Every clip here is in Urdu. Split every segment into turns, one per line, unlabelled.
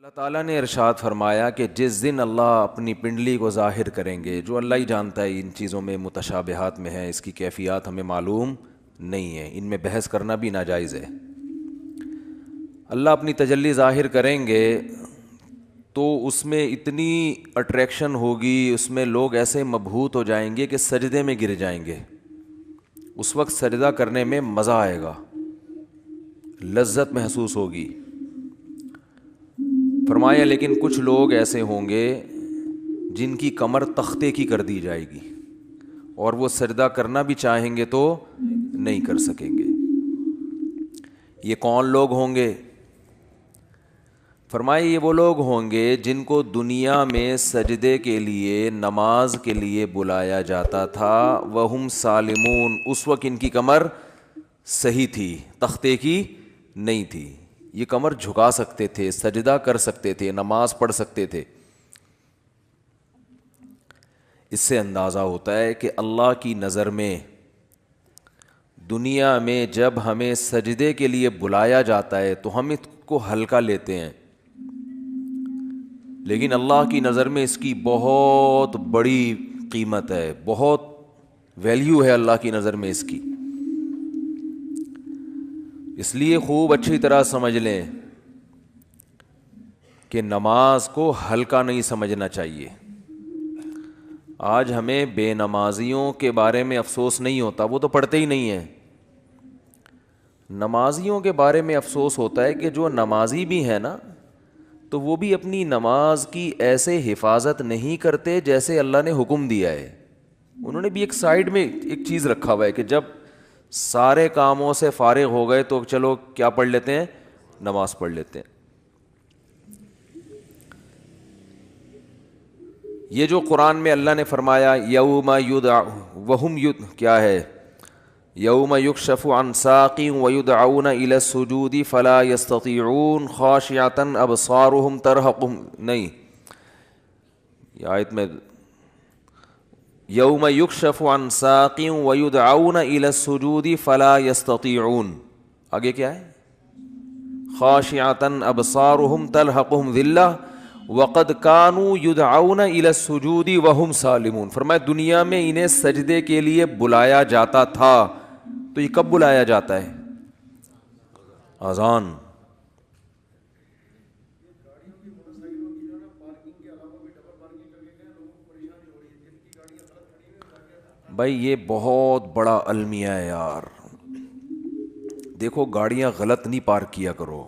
اللہ تعالیٰ نے ارشاد فرمایا کہ جس دن اللہ اپنی پنڈلی کو ظاہر کریں گے، جو اللہ ہی جانتا ہے ان چیزوں میں متشابہات میں ہے، اس کی کیفیات ہمیں معلوم نہیں ہے، ان میں بحث کرنا بھی ناجائز ہے۔ اللہ اپنی تجلی ظاہر کریں گے تو اس میں اتنی اٹریکشن ہوگی، اس میں لوگ ایسے مبہوت ہو جائیں گے کہ سجدے میں گر جائیں گے۔ اس وقت سجدہ کرنے میں مزہ آئے گا، لذت محسوس ہوگی۔ فرمایا لیکن کچھ لوگ ایسے ہوں گے جن کی کمر تختے کی کر دی جائے گی اور وہ سجدہ کرنا بھی چاہیں گے تو نہیں کر سکیں گے۔ یہ کون لوگ ہوں گے؟ فرمایا یہ وہ لوگ ہوں گے جن کو دنیا میں سجدے کے لیے، نماز کے لیے بلایا جاتا تھا، وہم سالمون، اس وقت ان کی کمر صحیح تھی، تختے کی نہیں تھی، یہ کمر جھکا سکتے تھے، سجدہ کر سکتے تھے، نماز پڑھ سکتے تھے۔ اس سے اندازہ ہوتا ہے کہ اللہ کی نظر میں دنیا میں جب ہمیں سجدے کے لیے بلایا جاتا ہے تو ہم اس کو ہلکا لیتے ہیں، لیکن اللہ کی نظر میں اس کی بہت بڑی قیمت ہے، بہت ویلیو ہے اللہ کی نظر میں اس کی۔ اس لیے خوب اچھی طرح سمجھ لیں کہ نماز کو ہلکا نہیں سمجھنا چاہیے۔ آج ہمیں بے نمازیوں کے بارے میں افسوس نہیں ہوتا، وہ تو پڑھتے ہی نہیں ہیں۔ نمازیوں کے بارے میں افسوس ہوتا ہے کہ جو نمازی بھی ہیں نا، تو وہ بھی اپنی نماز کی ایسے حفاظت نہیں کرتے جیسے اللہ نے حکم دیا ہے۔ انہوں نے بھی ایک سائیڈ میں ایک چیز رکھا ہوا ہے کہ جب سارے کاموں سے فارغ ہو گئے تو چلو کیا پڑھ لیتے ہیں، نماز پڑھ لیتے ہیں۔ یہ جو قرآن میں اللہ نے فرمایا یوم وہم کیا ہے، یوم یکشف عن ساق ویدعون الی السجود فلا یستطیعون خاشعۃ ابصارهم ترہقہم، نہیں، یہ آیت میں یوم یکشف عن ساق ویدعون الی السجود فلا یستطیعون، آگے کیا ہے، خاشعۃ ابصارهم ترہقہم ذلہ وقد كانوا يدعون الى السجود وهم سالمون۔ فرمایا دنیا میں انہیں سجدے کے لیے بلایا جاتا تھا، تو یہ کب بلایا جاتا ہے؟ اذان۔ بھائی یہ بہت بڑا المیہ ہے یار، دیکھو گاڑیاں غلط نہیں پارک کیا کرو۔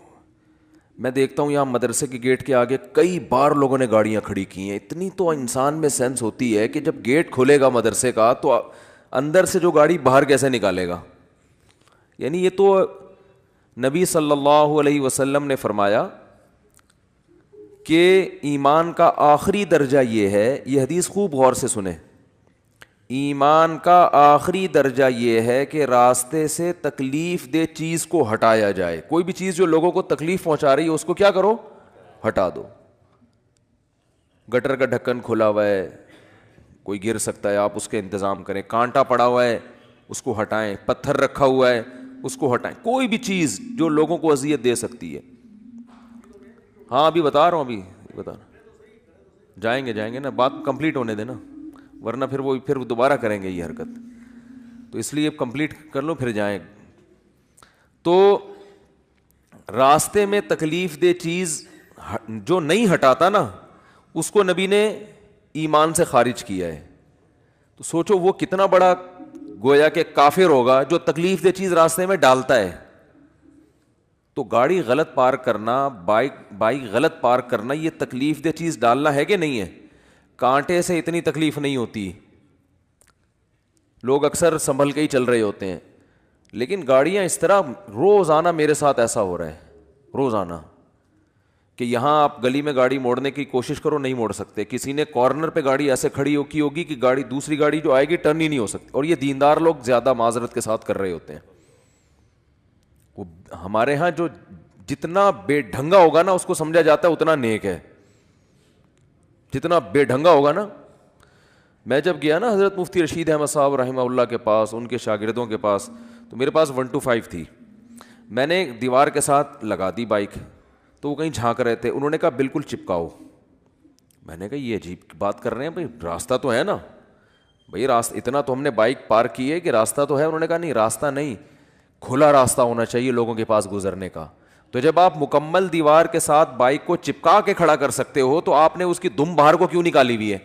میں دیکھتا ہوں یہاں مدرسے کے گیٹ کے آگے کئی بار لوگوں نے گاڑیاں کھڑی کی ہیں۔ اتنی تو انسان میں سینس ہوتی ہے کہ جب گیٹ کھلے گا مدرسے کا تو اندر سے جو گاڑی باہر کیسے نکالے گا؟ یعنی یہ تو نبی صلی اللہ علیہ وسلم نے فرمایا کہ ایمان کا آخری درجہ یہ ہے، یہ حدیث خوب غور سے سنیں، ایمان کا آخری درجہ یہ ہے کہ راستے سے تکلیف دہ چیز کو ہٹایا جائے۔ کوئی بھی چیز جو لوگوں کو تکلیف پہنچا رہی ہے اس کو کیا کرو، ہٹا دو۔ گٹر کا ڈھکن کھلا ہوا ہے، کوئی گر سکتا ہے، آپ اس کے انتظام کریں۔ کانٹا پڑا ہوا ہے اس کو ہٹائیں، پتھر رکھا ہوا ہے اس کو ہٹائیں، کوئی بھی چیز جو لوگوں کو اذیت دے سکتی ہے۔ ہاں ابھی بتا رہا ہوں، ابھی بتا رہا ہوں، جائیں گے نا، بات کمپلیٹ ہونے دینا، ورنہ پھر وہ دوبارہ کریں گے یہ حرکت، تو اس لیے کمپلیٹ کر لو پھر جائیں۔ تو راستے میں تکلیف دہ چیز جو نہیں ہٹاتا نا، اس کو نبی نے ایمان سے خارج کیا ہے۔ تو سوچو وہ کتنا بڑا گویا کہ کافر ہوگا جو تکلیف دہ چیز راستے میں ڈالتا ہے۔ تو گاڑی غلط پارک کرنا، بائک غلط پارک کرنا، یہ تکلیف دہ چیز ڈالنا ہے کہ نہیں ہے؟ کانٹے سے اتنی تکلیف نہیں ہوتی، لوگ اکثر سنبھل کے ہی چل رہے ہوتے ہیں، لیکن گاڑیاں اس طرح، روزانہ میرے ساتھ ایسا ہو رہا ہے، روزانہ، کہ یہاں آپ گلی میں گاڑی موڑنے کی کوشش کرو نہیں موڑ سکتے، کسی نے کارنر پہ گاڑی ایسے کھڑی کی ہوگی کہ گاڑی دوسری گاڑی جو آئے گی ٹرن ہی نہیں ہو سکتی، اور یہ دیندار لوگ زیادہ معذرت کے ساتھ کر رہے ہوتے ہیں۔ وہ ہمارے ہاں جو جتنا بے ڈھنگا ہوگا نا اس کو سمجھا جاتا ہے اتنا نیک ہے، جتنا بے ڈھنگا ہوگا نا۔ میں جب گیا نا حضرت مفتی رشید احمد صاحب رحمہ اللہ کے پاس، ان کے شاگردوں کے پاس، تو میرے پاس 125 تھی، میں نے دیوار کے ساتھ لگا دی بائک، تو تو وہ کہیں جھانک رہے تھے, انہوں نے کہا بالکل چپکاؤ. میں نے کہا یہ عجیب بات کر رہے ہیں بھائی, راستہ تو ہے نا بھائی, راستہ اتنا تو ہم نے بائک پارک کی ہے کہ راستہ تو ہے. انہوں نے کہا نہیں راستہ نہیں, کھلا راستہ ہونا چاہیے لوگوں کے پاس گزرنے کا. تو جب آپ مکمل دیوار کے ساتھ بائک کو چپکا کے کھڑا کر سکتے ہو تو آپ نے اس کی دم باہر کو کیوں نکالی ہوئی ہے؟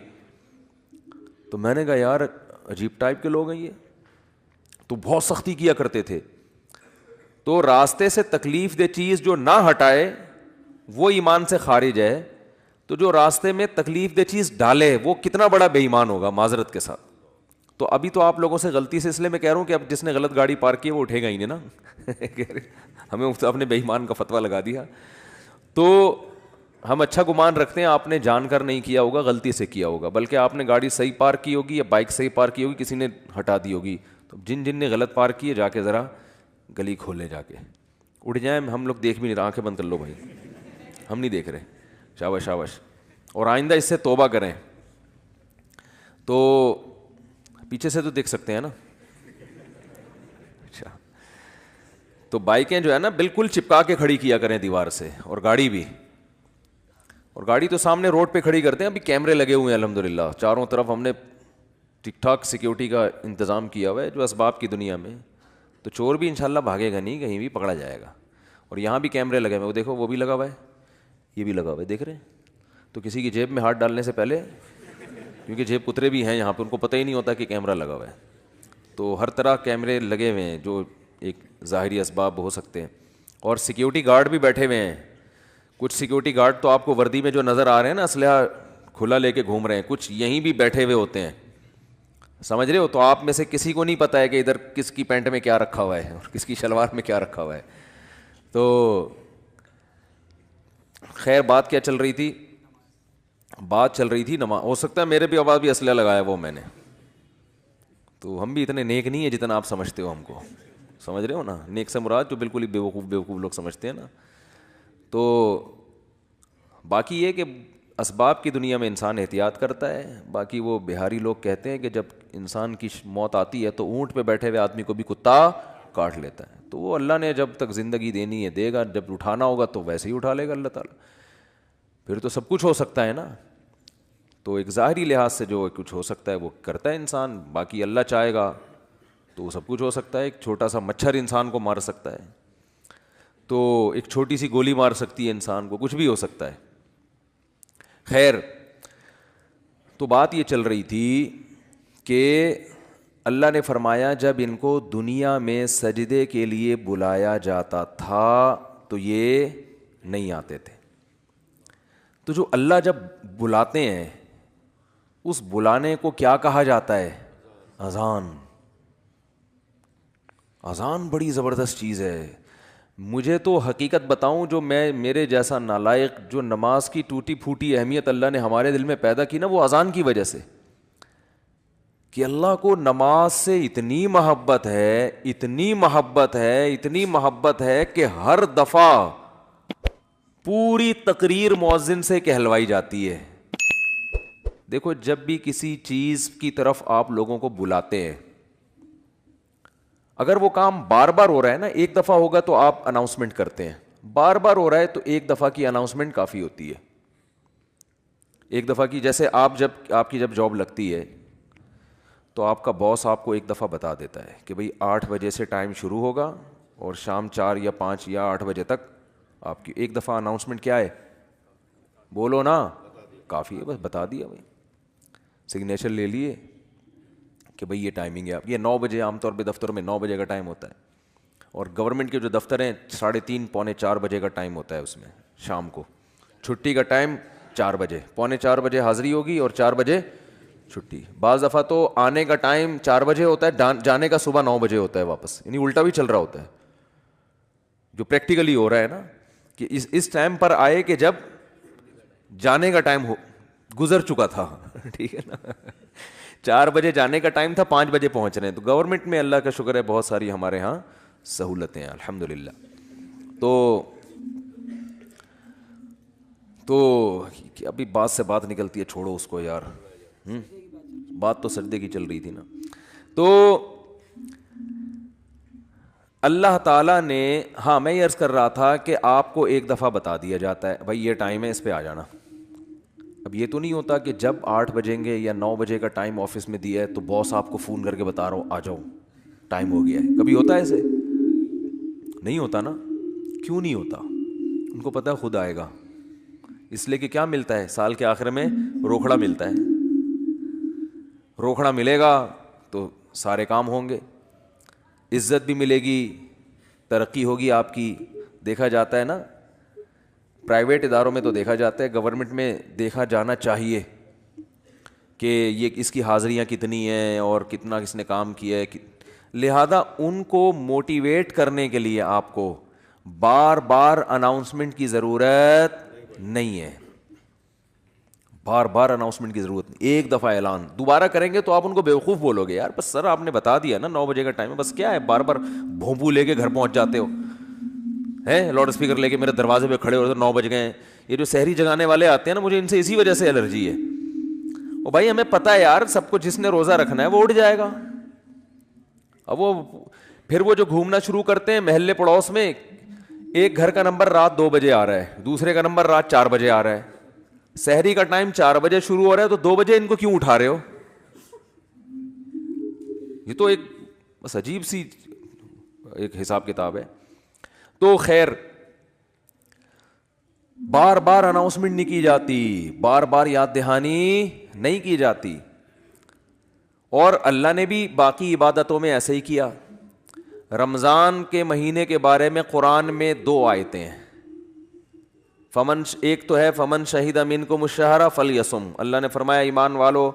تو میں نے کہا یار عجیب ٹائپ کے لوگ ہیں یہ, تو بہت سختی کیا کرتے تھے. تو راستے سے تکلیف دہ چیز جو نہ ہٹائے وہ ایمان سے خارج ہے, تو جو راستے میں تکلیف دہ چیز ڈالے وہ کتنا بڑا بے ایمان ہوگا معذرت کے ساتھ. تو ابھی تو آپ لوگوں سے غلطی سے اس لیے میں کہہ رہا ہوں کہ اب جس نے غلط گاڑی پارک کی ہے وہ اٹھے گا ہی نہیں نا ہمیں اپنے بے ایمان کا فتویٰ لگا دیا. تو ہم اچھا گمان رکھتے ہیں آپ نے جان کر نہیں کیا ہوگا, غلطی سے کیا ہوگا, بلکہ آپ نے گاڑی صحیح پارک کی ہوگی یا بائک صحیح پارک کی ہوگی, کسی نے ہٹا دی ہوگی. تو جن نے غلط پارک کی ہے جا کے ذرا گلی کھولے, جا کے اٹھ جائیں. ہم لوگ دیکھ بھی نہیں رہے, آنکھیں بند کر لو بھائی, ہم نہیں دیکھ رہے. شاباش شاباش. اور آئندہ اس سے توبہ کریں. تو پیچھے سے تو دیکھ سکتے ہیں نا. اچھا, تو بائکیں جو ہے نا بالکل چپکا کے کھڑی کیا کریں دیوار سے, اور گاڑی بھی. اور گاڑی تو سامنے روڈ پہ کھڑی کرتے ہیں, ابھی کیمرے لگے ہوئے ہیں الحمدللہ چاروں طرف, ہم نے ٹھیک ٹھاک سیکیورٹی کا انتظام کیا ہوا ہے جو اسباب کی دنیا میں. تو چور بھی انشاءاللہ بھاگے گا نہیں, کہیں بھی پکڑا جائے گا. اور یہاں بھی کیمرے لگے ہوئے, وہ دیکھو وہ بھی لگا ہوا ہے, یہ بھی لگا ہوا ہے, دیکھ رہے ہیں. تو کسی کی جیب میں ہاتھ ڈالنے سے پہلے, کیونکہ جیب کترے بھی ہیں یہاں پہ, ان کو پتہ ہی نہیں ہوتا کہ کیمرہ لگا ہوا ہے. تو ہر طرح کیمرے لگے ہوئے ہیں جو ایک ظاہری اسباب ہو سکتے ہیں. اور سیکیورٹی گارڈ بھی بیٹھے ہوئے ہیں. کچھ سیکیورٹی گارڈ تو آپ کو وردی میں جو نظر آ رہے ہیں نا, اسلحہ کھلا لے کے گھوم رہے ہیں, کچھ یہیں بھی بیٹھے ہوئے ہوتے ہیں, سمجھ رہے ہو. تو آپ میں سے کسی کو نہیں پتہ ہے کہ ادھر کس کی پینٹ میں کیا رکھا ہوا ہے اور کس کی شلوار میں کیا رکھا ہوا ہے. تو خیر بات کیا چل رہی تھی؟ بات چل رہی تھی نماز. ہو سکتا ہے میرے بھی آواز بھی اسلحہ لگایا وہ میں نے. تو ہم بھی اتنے نیک نہیں ہیں جتنا آپ سمجھتے ہو ہم کو, سمجھ رہے ہو نا. نیک سے مراد جو بالکل ہی بیوقوف لوگ سمجھتے ہیں نا. تو باقی یہ کہ اسباب کی دنیا میں انسان احتیاط کرتا ہے. باقی وہ بہاری لوگ کہتے ہیں کہ جب انسان کی موت آتی ہے تو اونٹ پہ بیٹھے ہوئے آدمی کو بھی کتا کاٹ لیتا ہے. تو وہ اللہ نے جب تک زندگی دینی ہے دے گا, جب اٹھانا ہوگا تو ویسے ہی اٹھا لے گا اللہ تعالیٰ. پھر تو سب کچھ ہو سکتا ہے نا. تو ایک ظاہری لحاظ سے جو کچھ ہو سکتا ہے وہ کرتا ہے انسان. باقی اللہ چاہے گا تو وہ سب کچھ ہو سکتا ہے. ایک چھوٹا سا مچھر انسان کو مار سکتا ہے, تو ایک چھوٹی سی گولی مار سکتی ہے انسان کو, کچھ بھی ہو سکتا ہے. خیر, تو بات یہ چل رہی تھی کہ اللہ نے فرمایا جب ان کو دنیا میں سجدے کے لیے بلایا جاتا تھا تو یہ نہیں آتے تھے. تو جو اللہ جب بلاتے ہیں اس بلانے کو کیا کہا جاتا ہے؟ اذان. اذان بڑی زبردست چیز ہے. مجھے تو حقیقت بتاؤں, جو میرے جیسا نالائق جو نماز کی ٹوٹی پھوٹی اہمیت اللہ نے ہمارے دل میں پیدا کی نا, وہ اذان کی وجہ سے. کہ اللہ کو نماز سے اتنی محبت ہے, اتنی محبت ہے, اتنی محبت ہے کہ ہر دفعہ پوری تقریر مؤذن سے کہلوائی جاتی ہے. دیکھو جب بھی کسی چیز کی طرف آپ لوگوں کو بلاتے ہیں, اگر وہ کام بار بار ہو رہا ہے نا, ایک دفعہ ہوگا تو آپ اناؤنسمنٹ کرتے ہیں, بار بار ہو رہا ہے تو ایک دفعہ کی اناؤنسمنٹ کافی ہوتی ہے. ایک دفعہ کی, جیسے آپ کی جب جاب لگتی ہے تو آپ کا باس آپ کو ایک دفعہ بتا دیتا ہے کہ بھئی 8 بجے سے ٹائم شروع ہوگا اور شام 4 یا 5 یا 8 بجے تک آپ کی. ایک دفعہ اناؤنسمنٹ کیا ہے؟ بولو نا, کافی ہے, بس بتا دیا بھائی, سگنیچر لے لیے کہ بھئی یہ ٹائمنگ ہے آپ. یہ 9 بجے عام طور پہ دفتر میں 9 بجے کا ٹائم ہوتا ہے, اور گورنمنٹ کے جو دفتر ہیں 3:30 پونے 4 بجے کا ٹائم ہوتا ہے اس میں شام کو. چھٹی کا ٹائم 4 بجے, پونے 4 بجے حاضری ہوگی اور 4 بجے چھٹی. بعض دفعہ تو آنے کا ٹائم 4 بجے ہوتا ہے, جانے کا صبح 9 بجے ہوتا ہے واپس, یعنی الٹا بھی چل رہا ہوتا ہے. جو پریکٹیکلی ہو رہا ہے نا کہ اس ٹائم پر آئے کہ جب جانے کا ٹائم گزر چکا تھا, ٹھیک ہے نا. 4 بجے جانے کا ٹائم تھا, 5 بجے پہنچ رہے ہیں. تو گورنمنٹ میں اللہ کا شکر ہے بہت ساری ہمارے ہاں سہولتیں ہیں الحمدللہ. تو ابھی بات سے بات نکلتی ہے, چھوڑو اس کو یار. بات تو سجدے کی چل رہی تھی نا. تو اللہ تعالیٰ نے، ہاں میں یہ عرض کر رہا تھا کہ آپ کو ایک دفعہ بتا دیا جاتا ہے بھائی یہ ٹائم ہے اس پہ آ جانا. اب یہ تو نہیں ہوتا کہ جب 8 بجیں گے یا 9 بجے کا ٹائم آفس میں دیا ہے تو باس آپ کو فون کر کے بتا رہا ہوں آ جاؤ ٹائم ہو گیا ہے. کبھی ہوتا ہے ایسے؟ نہیں ہوتا نا. کیوں نہیں ہوتا؟ ان کو پتہ ہے خود آئے گا. اس لیے کہ کیا ملتا ہے سال کے آخر میں؟ روکھڑا ملتا ہے. روکھڑا ملے گا تو سارے کام ہوں گے, عزت بھی ملے گی, ترقی ہوگی آپ کی. دیکھا جاتا ہے نا پرائیویٹ اداروں میں تو دیکھا جاتا ہے, گورنمنٹ میں دیکھا جانا چاہیے کہ یہ اس کی حاضریاں کتنی ہیں اور کتنا کس نے کام کیا ہے. لہذا ان کو موٹیویٹ کرنے کے لیے آپ کو بار بار اناؤنسمنٹ کی ضرورت نہیں ہے. بار بار اناؤنسمنٹ کی ضرورت نہیں. ایک دفعہ اعلان دوبارہ کریں گے تو آپ ان کو بیوقوف بولو گے, یار بس سر آپ نے بتا دیا نا 9 بجے کا ٹائم ہے, بس کیا ہے بار بار بھونپو لے کے گھر پہنچ جاتے ہو ہیں, لاؤڈ اسپیکر لے کے میرے دروازے پہ کھڑے ہو 9 بج گئے ہیں. یہ جو سحری جگانے والے آتے ہیں نا, مجھے ان سے اسی وجہ سے الرجی ہے. او بھائی ہمیں پتہ ہے یار سب کو جس نے روزہ رکھنا ہے وہ اٹھ جائے گا. اب وہ پھر وہ جو گھومنا شروع کرتے ہیں محلے پڑوس میں, ایک گھر کا نمبر رات 2 بجے آ رہا ہے, دوسرے کا نمبر رات 4 بجے آ رہا ہے. سحری کا ٹائم 4 بجے شروع ہو رہا ہے تو 2 بجے ان کو کیوں اٹھا رہے ہو؟ یہ تو ایک بس عجیب سی ایک حساب کتاب ہے. تو خیر بار بار اناؤنسمنٹ نہیں کی جاتی, بار بار یاد دہانی نہیں کی جاتی. اور اللہ نے بھی باقی عبادتوں میں ایسے ہی کیا. رمضان کے مہینے کے بارے میں قرآن میں 2 آیتیں ہیں. ایک تو ہے فمن شہید منکم الشہر فلیصم. اللہ نے فرمایا ایمان والو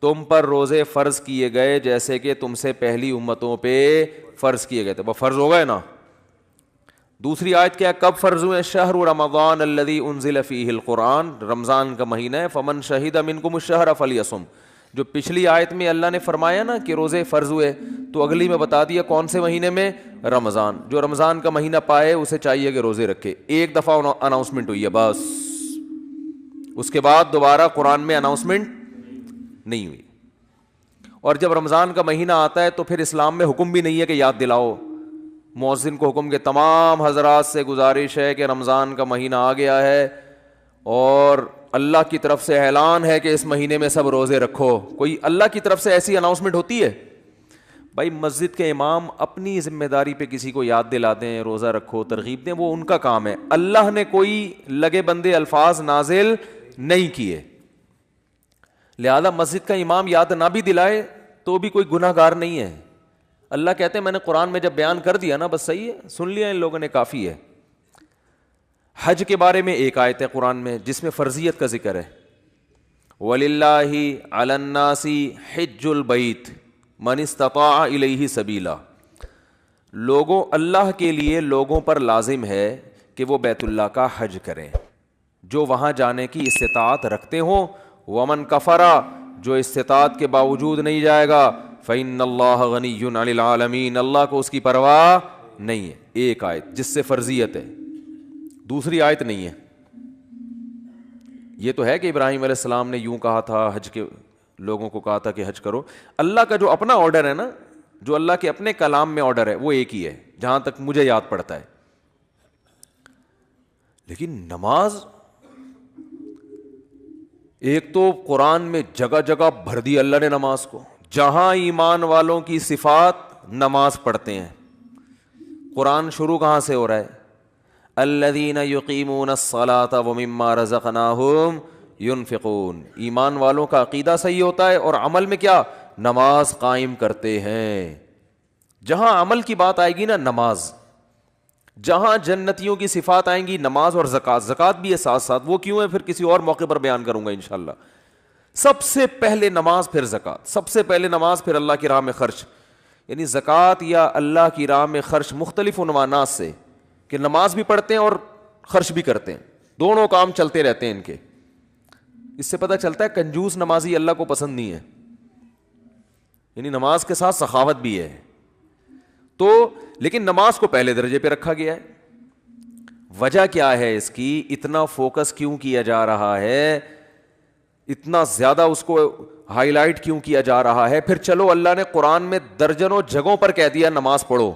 تم پر روزے فرض کیے گئے جیسے کہ تم سے پہلی امتوں پہ فرض کیے گئے تھے. وہ فرض ہو گئے نا. دوسری آیت کیا ہے, کب فرض ہوئے؟ شہر رمضان الذی انزل فیہ القرآن, رمضان کا مہینہ ہے. فمن شہید منکم الشہر فلیصم. جو پچھلی آیت میں اللہ نے فرمایا نا کہ روزے فرض ہوئے, تو اگلی میں بتا دیا کون سے مہینے میں؟ رمضان. جو رمضان کا مہینہ پائے اسے چاہیے کہ روزے رکھے. ایک دفعہ اناؤنسمنٹ ہوئی ہے بس, اس کے بعد دوبارہ قرآن میں اناؤنسمنٹ نہیں ہوئی. اور جب رمضان کا مہینہ آتا ہے تو پھر اسلام میں حکم بھی نہیں ہے کہ یاد دلاؤ. مؤذن کو حکم کے تمام حضرات سے گزارش ہے کہ رمضان کا مہینہ آ گیا ہے اور اللہ کی طرف سے اعلان ہے کہ اس مہینے میں سب روزے رکھو. کوئی اللہ کی طرف سے ایسی اناؤنسمنٹ ہوتی ہے؟ بھائی مسجد کے امام اپنی ذمہ داری پہ کسی کو یاد دلا دیں روزہ رکھو, ترغیب دیں, وہ ان کا کام ہے. اللہ نے کوئی لگے بندے الفاظ نازل نہیں کیے. لہذا مسجد کا امام یاد نہ بھی دلائے تو بھی کوئی گناہ گار نہیں ہے. اللہ کہتے ہیں میں نے قرآن میں جب بیان کر دیا نا بس صحیح ہے, سن لیا ان لوگوں نے, کافی ہے. حج کے بارے میں ایک آیت ہے قرآن میں جس میں فرضیت کا ذکر ہے. وَلِلَّهِ عَلَى النَّاسِ حِجُّ الْبَيْتِ مَنِ اسْتَطَاعَ إِلَيْهِ سَبِيلًا. لوگوں, اللہ کے لیے لوگوں پر لازم ہے کہ وہ بیت اللہ کا حج کریں جو وہاں جانے کی استطاعت رکھتے ہوں. وَمَنْ كَفَرَ, جو استطاعت کے باوجود نہیں جائے گا, فَإِنَّ اللَّهَ غَنِيٌّ عَنِ الْعَالَمِينَ, اللہ کو اس کی پرواہ نہیں ہے. ایک آیت جس سے فرضیت ہے, دوسری آیت نہیں ہے. یہ تو ہے کہ ابراہیم علیہ السلام نے یوں کہا تھا, حج کے لوگوں کو کہا تھا کہ حج کرو. اللہ کا جو اپنا آرڈر ہے نا, جو اللہ کے اپنے کلام میں آرڈر ہے وہ ایک ہی ہے جہاں تک مجھے یاد پڑتا ہے. لیکن نماز, ایک تو قرآن میں جگہ جگہ بھر دی اللہ نے نماز کو. جہاں ایمان والوں کی صفات نماز پڑھتے ہیں. قرآن شروع کہاں سے ہو رہا ہے؟ الذین یقیمون الصلاۃ ومما رزقناہم ینفقون. ایمان والوں کا عقیدہ صحیح ہوتا ہے اور عمل میں کیا؟ نماز قائم کرتے ہیں. جہاں عمل کی بات آئے گی نا نماز, جہاں جنتیوں کی صفات آئیں گی نماز اور زکوٰۃ. زکوٰۃ بھی ہے ساتھ ساتھ, وہ کیوں ہے پھر کسی اور موقع پر بیان کروں گا انشاءاللہ. سب سے پہلے نماز پھر زکوٰۃ, سب سے پہلے نماز پھر اللہ کی راہ میں خرچ. یعنی زکوٰۃ یا اللہ کی راہ میں خرچ مختلف عنوانات سے, کہ نماز بھی پڑھتے ہیں اور خرچ بھی کرتے ہیں, دونوں کام چلتے رہتے ہیں ان کے. اس سے پتہ چلتا ہے کنجوس نمازی اللہ کو پسند نہیں ہے. یعنی نماز کے ساتھ سخاوت بھی ہے تو, لیکن نماز کو پہلے درجے پہ رکھا گیا ہے. وجہ کیا ہے اس کی؟ اتنا فوکس کیوں کیا جا رہا ہے, اتنا زیادہ اس کو ہائی لائٹ کیوں کیا جا رہا ہے؟ پھر چلو اللہ نے قرآن میں درجنوں جگہوں پر کہہ دیا نماز پڑھو,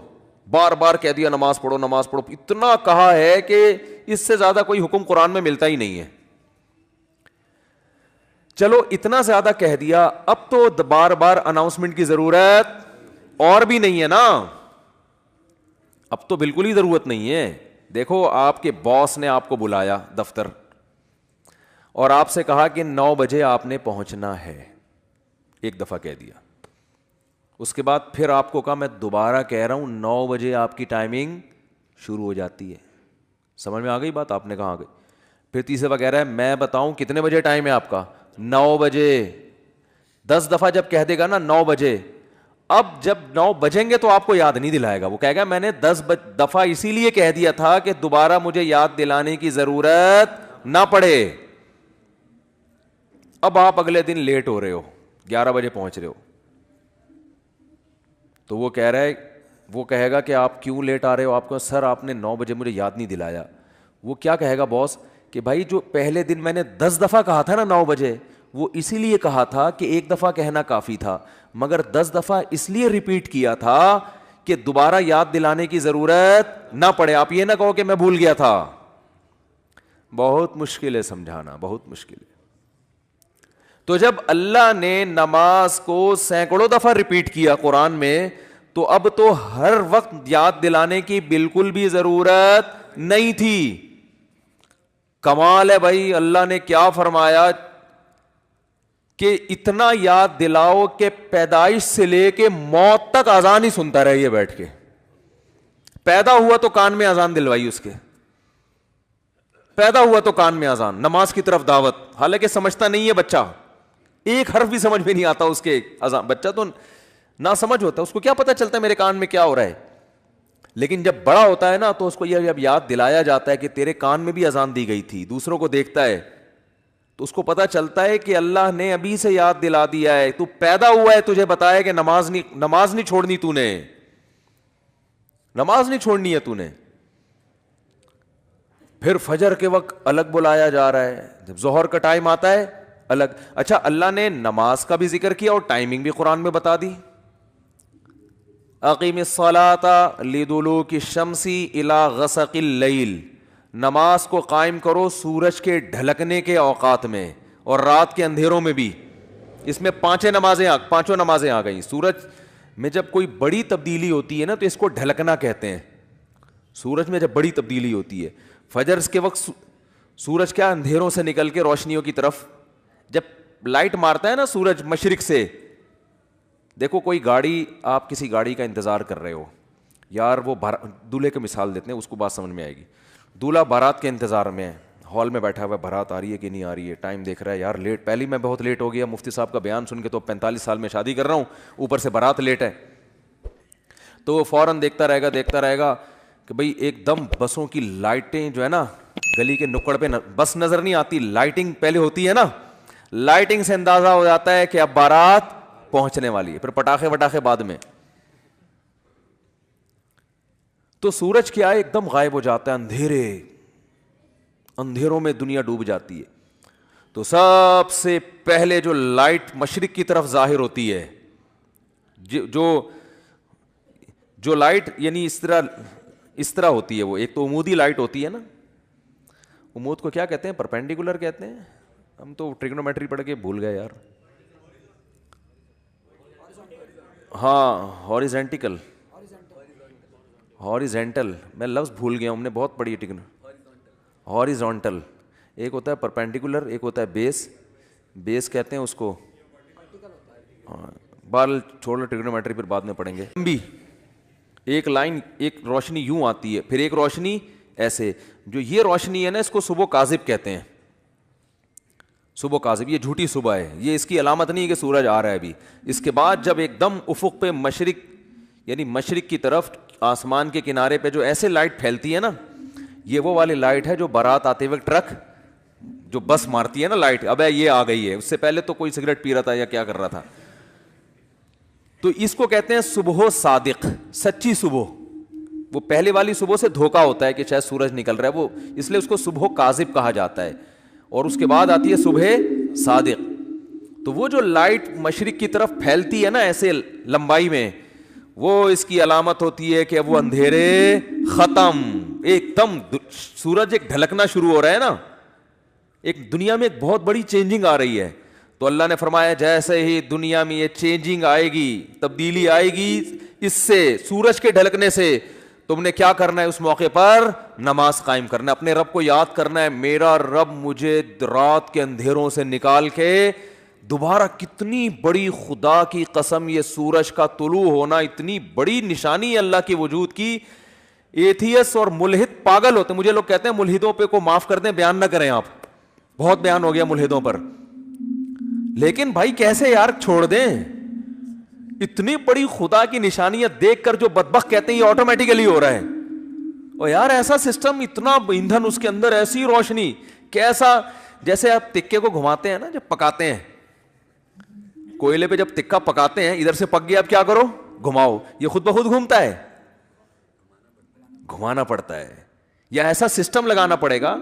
بار بار کہہ دیا نماز پڑھو نماز پڑھو، اتنا کہا ہے کہ اس سے زیادہ کوئی حکم قرآن میں ملتا ہی نہیں ہے. چلو اتنا زیادہ کہہ دیا، اب تو بار بار اناؤنسمنٹ کی ضرورت اور بھی نہیں ہے نا، اب تو بالکل ہی ضرورت نہیں ہے. دیکھو آپ کے باس نے آپ کو بلایا دفتر اور آپ سے کہا کہ 9 بجے آپ نے پہنچنا ہے، ایک دفعہ کہہ دیا. اس کے بعد پھر آپ کو کہا میں دوبارہ کہہ رہا ہوں 9 بجے آپ کی ٹائمنگ شروع ہو جاتی ہے. سمجھ میں آ گئی بات؟ آپ نے کہا آ گئی. پھر تیسرے دفعہ کہہ رہا ہے میں بتاؤں کتنے بجے ٹائم ہے آپ کا؟ 9 بجے. 10 دفعہ جب کہہ دے گا نا 9 بجے، اب جب 9 بجیں گے تو آپ کو یاد نہیں دلائے گا، وہ کہے گا میں نے 10 دفعہ اسی لیے کہہ دیا تھا کہ دوبارہ مجھے یاد دلانے کی ضرورت نہ پڑے. اب آپ اگلے دن لیٹ ہو رہے ہو، 11 بجے پہنچ رہے ہو، تو وہ کہہ رہا ہے، وہ کہے گا کہ آپ کیوں لیٹ آ رہے ہو؟ آپ کو سر آپ نے 9 بجے مجھے یاد نہیں دلایا. وہ کیا کہے گا باس کہ بھائی جو پہلے دن میں نے 10 دفعہ کہا تھا نا 9 بجے، وہ اسی لیے کہا تھا کہ ایک دفعہ کہنا کافی تھا، مگر 10 دفعہ اس لیے ریپیٹ کیا تھا کہ دوبارہ یاد دلانے کی ضرورت نہ پڑے. آپ یہ نہ کہو کہ میں بھول گیا تھا. بہت مشکل ہے سمجھانا، بہت مشکل ہے. تو جب اللہ نے نماز کو سینکڑوں دفعہ ریپیٹ کیا قرآن میں، تو اب تو ہر وقت یاد دلانے کی بالکل بھی ضرورت نہیں تھی. کمال ہے بھائی، اللہ نے کیا فرمایا کہ اتنا یاد دلاؤ کہ پیدائش سے لے کے موت تک اذان ہی سنتا رہیے بیٹھ کے. پیدا ہوا تو کان میں اذان دلوائی اس کے، پیدا ہوا تو کان میں اذان، نماز کی طرف دعوت. حالانکہ سمجھتا نہیں ہے بچہ، ایک حرف بھی سمجھ میں نہیں آتا اس کے اذان. بچہ تو نہ سمجھ ہوتا ہے، اس کو کیا پتہ چلتا ہے میرے کان میں کیا ہو رہا ہے. لیکن جب بڑا ہوتا ہے نا تو اس کو یہ جب یاد دلایا جاتا ہے کہ تیرے کان میں بھی اذان دی گئی تھی، دوسروں کو دیکھتا ہے تو اس کو پتا چلتا ہے کہ اللہ نے ابھی سے یاد دلا دیا ہے. تو پیدا ہوا ہے تجھے بتایا کہ نماز نہیں چھوڑنی، تو نے نماز نہیں چھوڑنی ہے تو نے. پھر فجر کے وقت الگ بلایا جا رہا ہے، جب ظہر کا ٹائم آتا ہے الگ. اچھا اللہ نے نماز کا بھی ذکر کیا اور ٹائمنگ بھی قرآن میں بتا دی. اقیم الصلاۃ لدلوک الشمس الی غسق اللیل، نماز کو قائم کرو سورج کے ڈھلکنے کے اوقات میں اور رات کے اندھیروں میں بھی. اس میں پانچوں نمازیں آ گئیں. سورج میں جب کوئی بڑی تبدیلی ہوتی ہے نا تو اس کو ڈھلکنا کہتے ہیں. سورج میں جب بڑی تبدیلی ہوتی ہے، فجر کے وقت سورج کیا اندھیروں سے نکل کے روشنیوں کی طرف جب لائٹ مارتا ہے نا سورج مشرق سے. دیکھو کوئی گاڑی، آپ کسی گاڑی کا انتظار کر رہے ہو یار، وہ دولہے کی مثال دیتے ہیں، اس کو بات سمجھ میں آئے گی. دولہا بارات کے انتظار میں ہے، ہال میں بیٹھا ہوا ہے، بارات آ رہی ہے کہ نہیں آ رہی ہے، ٹائم دیکھ رہا ہے یار لیٹ، پہلے میں بہت لیٹ ہو گیا، مفتی صاحب کا بیان سن کے تو 45 سال میں شادی کر رہا ہوں، اوپر سے بارات لیٹ ہے. تو وہ فوراً دیکھتا رہے گا کہ بھئی ایک دم بسوں کی لائٹیں جو ہے نا گلی کے نکڑ پہ بس نظر نہیں آتی، لائٹنگ پہلے ہوتی ہے نا، لائٹنگ سے اندازہ ہو جاتا ہے کہ اب بارات پہنچنے والی ہے. پھر پٹاخے وٹاخے بعد میں. تو سورج کیا ہے ایک دم غائب ہو جاتا ہے، اندھیروں میں دنیا ڈوب جاتی ہے. تو سب سے پہلے جو لائٹ مشرق کی طرف ظاہر ہوتی ہے، جو لائٹ یعنی اس طرح ہوتی ہے، وہ ایک تو عمودی لائٹ ہوتی ہے نا، عمود کو کیا کہتے ہیں؟ پرپینڈیکولر کہتے ہیں. ہم تو ٹریگنومیٹری پڑھ کے بھول گئے یار. ہاں ہاریزینٹل، میں لفظ بھول گیا ہوں، ہم نے بہت پڑھی ہے. ہاریزونٹل ایک ہوتا ہے، پرپینڈیکولر ایک ہوتا ہے بیس کہتے ہیں اس کو. ہاں بال چھوڑ ٹریگنومیٹری پھر بعد میں پڑھیں گے. بھی ایک لائن، ایک روشنی یوں آتی ہے، پھر ایک روشنی ایسے. جو یہ روشنی ہے نا اس کو صبح کاذب کہتے ہیں. صبح کاذب، یہ جھوٹی صبح ہے، یہ اس کی علامت نہیں کہ سورج آ رہا ہے ابھی. اس کے بعد جب ایک دم افق پہ مشرق یعنی مشرق کی طرف آسمان کے کنارے پہ جو ایسے لائٹ پھیلتی ہے نا، یہ وہ والی لائٹ ہے جو بارات آتے وقت ٹرک جو بس مارتی ہے نا لائٹ، اب یہ آ گئی ہے. اس سے پہلے تو کوئی سگریٹ پی رہا تھا یا کیا کر رہا تھا. تو اس کو کہتے ہیں صبح صادق، سچی صبح. وہ پہلے والی صبح سے دھوکا ہوتا ہے کہ شاید سورج نکل رہا ہے، وہ اس لیے اس کو صبح کاذب کہا جاتا ہے. اور اس کے بعد آتی ہے صبح صادق. تو وہ جو لائٹ مشرق کی طرف پھیلتی ہے نا ایسے لمبائی میں، وہ اس کی علامت ہوتی ہے کہ اب وہ اندھیرے ختم، ایک دم سورج ایک ڈھلکنا شروع ہو رہا ہے نا، ایک دنیا میں ایک بہت بڑی چینجنگ آ رہی ہے. تو اللہ نے فرمایا جیسے ہی دنیا میں یہ چینجنگ آئے گی، تبدیلی آئے گی اس سے، سورج کے ڈھلکنے سے، تم نے کیا کرنا ہے اس موقع پر؟ نماز قائم کرنا ہے، اپنے رب کو یاد کرنا ہے، میرا رب مجھے رات کے اندھیروں سے نکال کے دوبارہ، کتنی بڑی خدا کی قسم، یہ سورج کا طلوع ہونا اتنی بڑی نشانی ہے اللہ کے وجود کی. ایتھیس اور ملحد پاگل ہوتے ہیں. مجھے لوگ کہتے ہیں ملحدوں پہ کو معاف کر دیں، بیان نہ کریں، آپ بہت بیان ہو گیا ملحدوں پر، لیکن بھائی کیسے یار چھوڑ دیں؟ اتنی بڑی خدا کی نشانیت دیکھ کر جو بدبخت کہتے ہیں یہ آٹومیٹیکلی ہو رہا ہے. اور یار ایسا سسٹم، اتنا ایندھن اس کے اندر، ایسی روشنی، کیسا، جیسے آپ تکے کو گھماتے ہیں نا جب پکاتے ہیں، کوئلے پہ جب تکا پکاتے ہیں، ادھر سے پک گیا، اب کیا کرو؟ گھماؤ، یہ خود بخود گھومتا ہے؟ گھمانا پڑتا ہے، یا ایسا سسٹم لگانا پڑے گا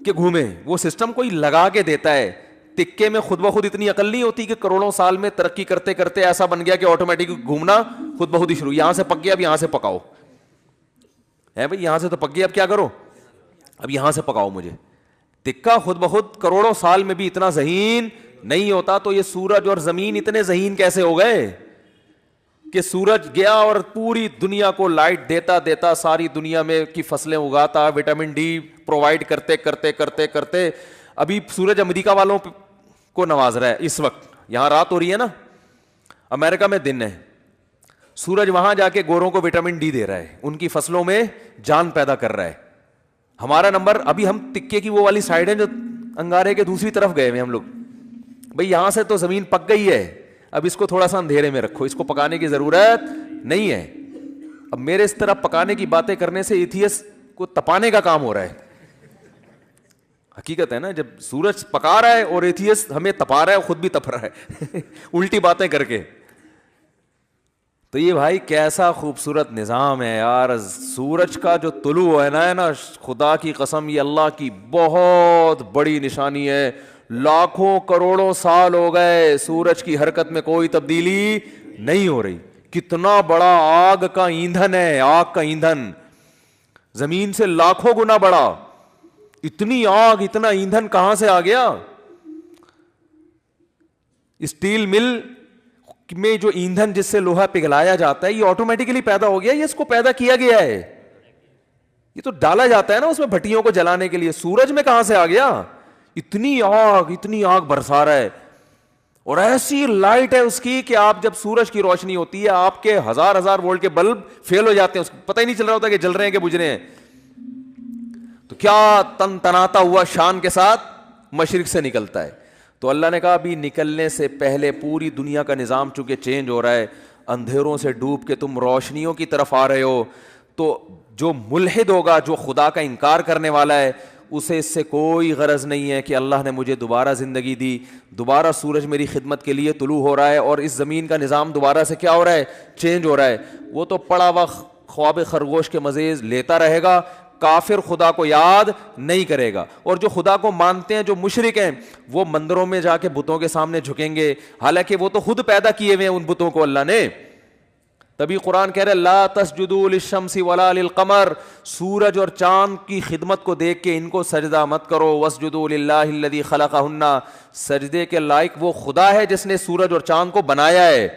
کہ گھومے. وہ سسٹم کوئی لگا کے دیتا ہے. تکے میں خود بخود اتنی عقل نہیں ہوتی کہ کروڑوں سال میں ترقی کرتے کرتے ایسا بن گیا کہ آٹومیٹک گھومنا خود بخود ہی شروع. یہاں سے پک گیا، اب یہاں سے پکاؤ، ہے بھائی یہاں سے تو پک گیا، اب کیا کرو؟ اب یہاں سے پکاؤ مجھے. تکا خود بخود کروڑوں سال میں بھی اتنا ذہین نہیں ہوتا. تو یہ سورج اور زمین اتنے ذہین کیسے ہو گئے کہ سورج گیا اور پوری دنیا کو لائٹ دیتا دیتا، ساری دنیا میں کی فصلیں اگاتا، وٹامن ڈی پرووائڈ کرتے کرتے کرتے کرتے ابھی سورج امریکہ والوں کو نواز رہا ہے. اس وقت یہاں رات ہو رہی ہے نا، امریکہ میں دن ہے، سورج وہاں جا کے گوروں کو وٹامن ڈی دے رہا ہے، ان کی فصلوں میں جان پیدا کر رہا ہے. ہمارا نمبر، ابھی ہم تکے کی وہ والی سائڈ ہے جو انگارے کے دوسری طرف گئے ہوئے ہم لوگ. بھئی یہاں سے تو زمین پک گئی ہے، اب اس کو تھوڑا سا اندھیرے میں رکھو، اس کو پکانے کی ضرورت نہیں ہے. اب میرے اس طرح پکانے کی باتیں کرنے سے ایتھیس کو تپانے کا کام ہو رہا ہے. حقیقت ہے نا، جب سورج پکا رہا ہے اور ایتھیس ہمیں تپا رہا ہے، خود بھی تپ رہا ہے الٹی باتیں کر کے. تو یہ بھائی کیسا خوبصورت نظام ہے یار. سورج کا جو طلوع ہے نا خدا کی قسم، یہ اللہ کی بہت بڑی نشانی ہے. لاکھوں کروڑوں سال ہو گئے سورج کی حرکت میں کوئی تبدیلی نہیں ہو رہی. کتنا بڑا آگ کا ایندھن ہے، آگ کا ایندھن زمین سے لاکھوں گنا بڑا. اتنی آگ، اتنا ایندھن کہاں سے آ گیا؟ اسٹیل مل میں جو ایندھن جس سے لوہا پگھلایا جاتا ہے، یہ آٹومیٹکلی پیدا ہو گیا، یہ اس کو پیدا کیا گیا ہے، یہ تو ڈالا جاتا ہے نا اس میں بھٹیوں کو جلانے کے لیے. سورج میں کہاں سے آ گیا؟ اتنی آگ برسا رہا ہے، اور ایسی لائٹ ہے اس کی کہ آپ جب سورج کی روشنی ہوتی ہے، آپ کے ہزار وولٹ کے بلب فیل ہو جاتے ہیں، اس کو پتہ ہی نہیں چل رہا ہوتا کہ جل رہے ہیں کہ بجھ رہے ہیں. تو کیا تن تناتا ہوا شان کے ساتھ مشرق سے نکلتا ہے. تو اللہ نے کہا ابھی نکلنے سے پہلے پوری دنیا کا نظام چونکہ چینج ہو رہا ہے، اندھیروں سے ڈوب کے تم روشنیوں کی طرف آ رہے ہو. تو جو ملحد ہوگا، جو خدا کا انکار کرنے والا ہے، اسے اس سے کوئی غرض نہیں ہے کہ اللہ نے مجھے دوبارہ زندگی دی، دوبارہ سورج میری خدمت کے لیے طلوع ہو رہا ہے اور اس زمین کا نظام دوبارہ سے کیا ہو رہا ہے؟ چینج ہو رہا ہے. وہ تو پڑا ہوا خواب خرگوش کے مزے لیتا رہے گا. کافر خدا کو یاد نہیں کرے گا. اور جو خدا کو مانتے ہیں، جو مشرک ہیں، وہ مندروں میں جا کے بتوں کے سامنے جھکیں گے، حالانکہ وہ تو خود پیدا کیے ہوئے ہیں ان بتوں کو اللہ نے. تبھی قرآن کہہ رہے لا تسجدوا للشمس ولا للقمر، سورج اور چاند کی خدمت کو دیکھ کے ان کو سجدہ مت کرو. واسجدوا للہ الذی خلقہن، سجدے کے لائق وہ خدا ہے جس نے سورج اور چاند کو بنایا ہے.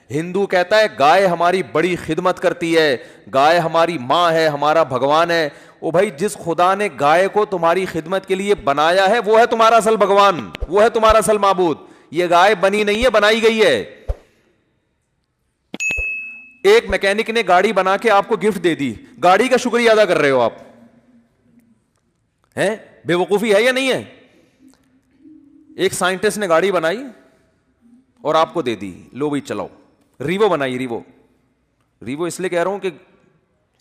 ہندو کہتا ہے گائے ہماری بڑی خدمت کرتی ہے، گائے ہماری ماں ہے، ہمارا بھگوان ہے. او بھائی، جس خدا نے گائے کو تمہاری خدمت کے لیے بنایا ہے وہ ہے تمہارا اصل بھگوان، وہ ہے تمہارا اصل معبود. یہ گائے بنی نہیں ہے، بنائی گئی ہے. ایک میکینک نے گاڑی بنا کے آپ کو گفٹ دے دی، گاڑی کا شکریہ ادا کر رہے ہو آپ، ہیں؟ بے وقوفی ہے یا نہیں ہے؟ ایک سائنٹسٹ نے گاڑی بنائی اور آپ کو دے دی، لو بھائی چلاؤ. ریوو بنائی، ریوو اس لیے کہہ رہا ہوں کہ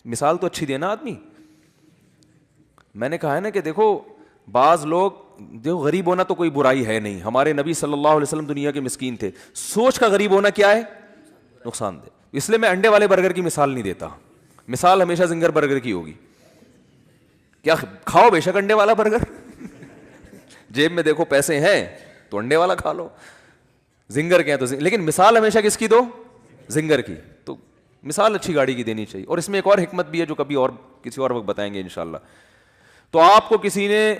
مثال تو اچھی دینا آدمی. میں نے کہا ہے نا کہ دیکھو بعض لوگ جو غریب ہونا تو کوئی برائی ہے نہیں. ہمارے نبی صلی اللہ علیہ وسلم دنیا کے مسکین تھے. سوچ کا غریب ہونا کیا ہے؟ نقصان دہ. اس لیے میں انڈے والے برگر کی مثال نہیں دیتا، مثال ہمیشہ زنگر برگر کی ہوگی. کیا کھاؤ بے شک انڈے والا برگر جیب میں دیکھو پیسے ہیں تو انڈے والا کھا لو، زنگر کے ہیں تو لیکن مثال ہمیشہ کس کی دو؟ زنگر کی. تو مثال اچھی گاڑی کی دینی چاہیے. اور اس میں ایک اور حکمت بھی ہے جو کبھی اور کسی اور وقت بتائیں گے انشاءاللہ. تو آپ کو کسی نے,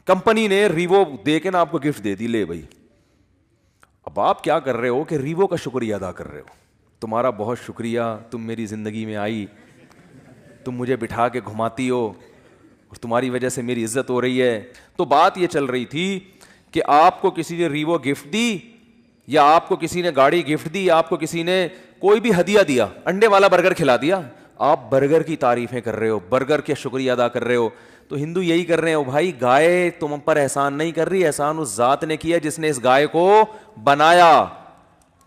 کمپنی نے ریوو دے کے نا آپ کو گفٹ دے دی, لے بھائی. اب آپ کیا کر رہے ہو کہ ریوو کا شکریہ ادا کر رہے ہو, تمہارا بہت شکریہ, تم میری زندگی میں آئی, تم مجھے بٹھا کے گھماتی ہو اور تمہاری وجہ سے میری عزت ہو رہی ہے. تو بات یہ چل رہی تھی کہ آپ کو کسی نے ریوو گفٹ دی, یا آپ کو کسی نے گاڑی گفٹ دی, یا آپ کو کسی نے کوئی بھی ہدیہ دیا, انڈے والا برگر کھلا دیا, آپ برگر کی تعریفیں کر رہے ہو, برگر کے شکریہ ادا کر رہے ہو. تو ہندو یہی کر رہے ہو بھائی, گائے تم پر احسان نہیں کر رہی, احسان اس ذات نے کیا جس نے اس گائے کو بنایا.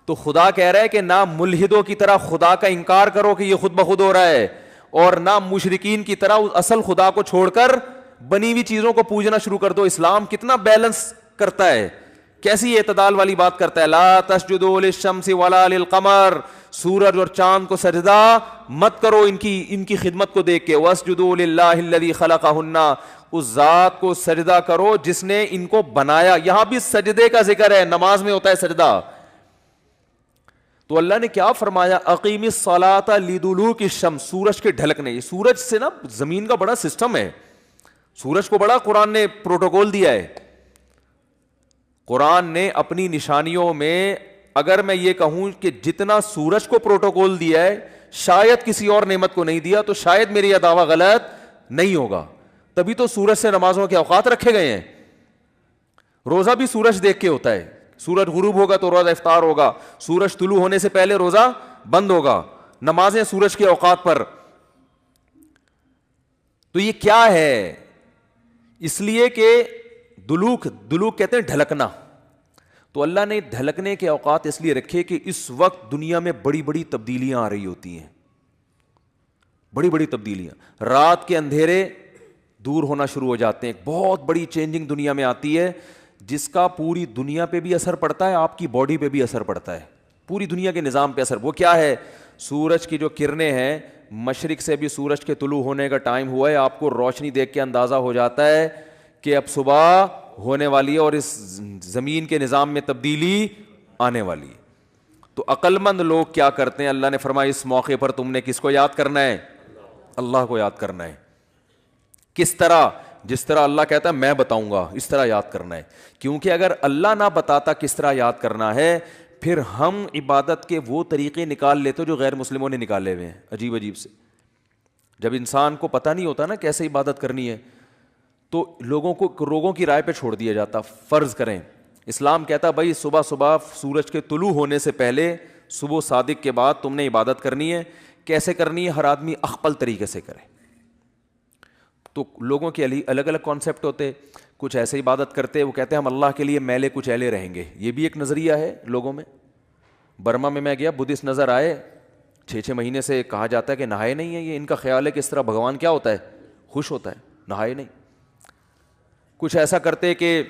تو خدا کہہ رہا ہے کہ نہ ملحدوں کی طرح خدا کا انکار کرو کہ یہ خود بخود ہو رہا ہے, اور نہ مشرکین کی طرح اصل خدا کو چھوڑ کر بنی ہوئی چیزوں کو پوجنا شروع کر دو. اسلام کتنا بیلنس کرتا ہے, کیسی اعتدال والی بات کرتا ہے. لا تسجدوا للشمس ولا للقمر, سورج اور چاند کو سجدہ مت کرو ان کی خدمت کو دیکھ کے. واسجدوا للہ الذی خلقہن, اس ذات کو سجدہ کرو جس نے ان کو بنایا. یہاں بھی سجدے کا ذکر ہے, نماز میں ہوتا ہے سجدہ. تو اللہ نے کیا فرمایا, اقیم الصلاۃ لدلوک الشمس, سورج کے ڈھلکنے. یہ سورج سے نا زمین کا بڑا سسٹم ہے, سورج کو بڑا قرآن نے پروٹوکول دیا ہے. قرآن نے اپنی نشانیوں میں, اگر میں یہ کہوں کہ جتنا سورج کو پروٹوکول دیا ہے شاید کسی اور نعمت کو نہیں دیا, تو شاید میری یہ دعویٰ غلط نہیں ہوگا. تبھی تو سورج سے نمازوں کے اوقات رکھے گئے ہیں. روزہ بھی سورج دیکھ کے ہوتا ہے, سورج غروب ہوگا تو روزہ افطار ہوگا, سورج طلوع ہونے سے پہلے روزہ بند ہوگا, نمازیں سورج کے اوقات پر. تو یہ کیا ہے, اس لیے کہ دلوک کہتے ہیں ڈھلکنا. تو اللہ نے ڈھلکنے کے اوقات اس لیے رکھے کہ اس وقت دنیا میں بڑی بڑی تبدیلیاں آ رہی ہوتی ہیں, بڑی بڑی تبدیلیاں. رات کے اندھیرے دور ہونا شروع ہو جاتے ہیں, ایک بہت بڑی چینجنگ دنیا میں آتی ہے جس کا پوری دنیا پہ بھی اثر پڑتا ہے, آپ کی باڈی پہ بھی اثر پڑتا ہے, پوری دنیا کے نظام پہ اثر. وہ کیا ہے, سورج کی جو کرنیں ہیں, مشرق سے بھی سورج کے طلوع ہونے کا ٹائم ہوا ہے, آپ کو روشنی دیکھ کے اندازہ ہو جاتا ہے کہ اب صبح ہونے والی ہے اور اس زمین کے نظام میں تبدیلی آنے والی ہے. تو عقل مند لوگ کیا کرتے ہیں, اللہ نے فرمایا اس موقع پر تم نے کس کو یاد کرنا ہے, اللہ کو یاد کرنا ہے. کس طرح, جس طرح اللہ کہتا ہے میں بتاؤں گا اس طرح یاد کرنا ہے. کیونکہ اگر اللہ نہ بتاتا کس طرح یاد کرنا ہے, پھر ہم عبادت کے وہ طریقے نکال لیتے جو غیر مسلموں نے نکالے ہوئے ہیں عجیب عجیب سے. جب انسان کو پتہ نہیں ہوتا نا کیسے عبادت کرنی ہے, تو لوگوں کی رائے پہ چھوڑ دیا جاتا. فرض کریں اسلام کہتا بھائی صبح سورج کے طلوع ہونے سے پہلے, صبح صادق کے بعد تم نے عبادت کرنی ہے. کیسے کرنی ہے, ہر آدمی اخپل طریقے سے کرے. تو لوگوں کے الگ الگ کانسیپٹ ہوتے, کچھ ایسے عبادت کرتے, وہ کہتے ہیں ہم اللہ کے لیے میلے کچیلے رہیں گے. یہ بھی ایک نظریہ ہے لوگوں میں. برما میں گیا, بدھسٹ نظر آئے, 6 مہینے سے کہا جاتا ہے کہ نہائے نہیں ہیں. یہ ان کا خیال ہے کہ اس طرح بھگوان کیا ہوتا ہے, خوش ہوتا ہے, نہائے نہیں. کچھ ایسا کرتے کہ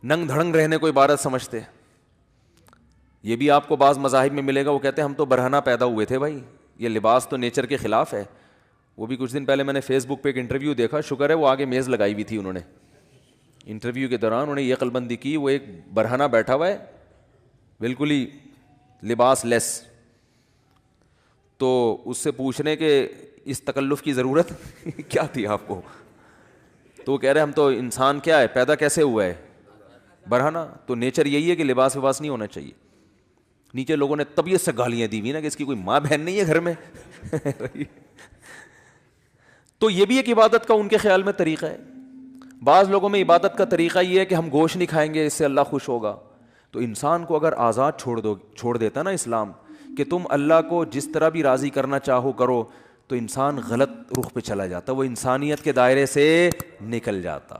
ننگ دھڑنگ رہنے کو عبادت سمجھتے. یہ بھی آپ کو بعض مذاہب میں ملے گا, وہ کہتے ہیں ہم تو برہنہ پیدا ہوئے تھے بھائی, یہ لباس تو نیچر کے خلاف ہے. وہ بھی کچھ دن پہلے میں نے فیس بک پہ ایک انٹرویو دیکھا, شکر ہے وہ آگے میز لگائی ہوئی تھی انہوں نے. انٹرویو کے دوران انہوں نے یہ عقل بندی کی, وہ ایک برہنہ بیٹھا ہوا ہے بالکل ہی لباس لیس. تو اس سے پوچھنے کہ اس تکلف کی ضرورت کیا تھی آپ کو, تو وہ کہہ رہے ہم تو انسان کیا ہے, پیدا کیسے ہوا ہے, برہنہ. تو نیچر یہی ہے کہ لباس وباس نہیں ہونا چاہیے. نیچے لوگوں نے طبیعت سے گالیاں دی ہوئی نا کہ اس کی کوئی ماں بہن نہیں ہے گھر میں. تو یہ بھی ایک عبادت کا ان کے خیال میں طریقہ ہے. بعض لوگوں میں عبادت کا طریقہ یہ ہے کہ ہم گوشت نہیں کھائیں گے, اس سے اللہ خوش ہوگا. تو انسان کو اگر آزاد چھوڑ دیتا نا اسلام کہ تم اللہ کو جس طرح بھی راضی کرنا چاہو کرو, تو انسان غلط رخ پہ چلا جاتا, وہ انسانیت کے دائرے سے نکل جاتا.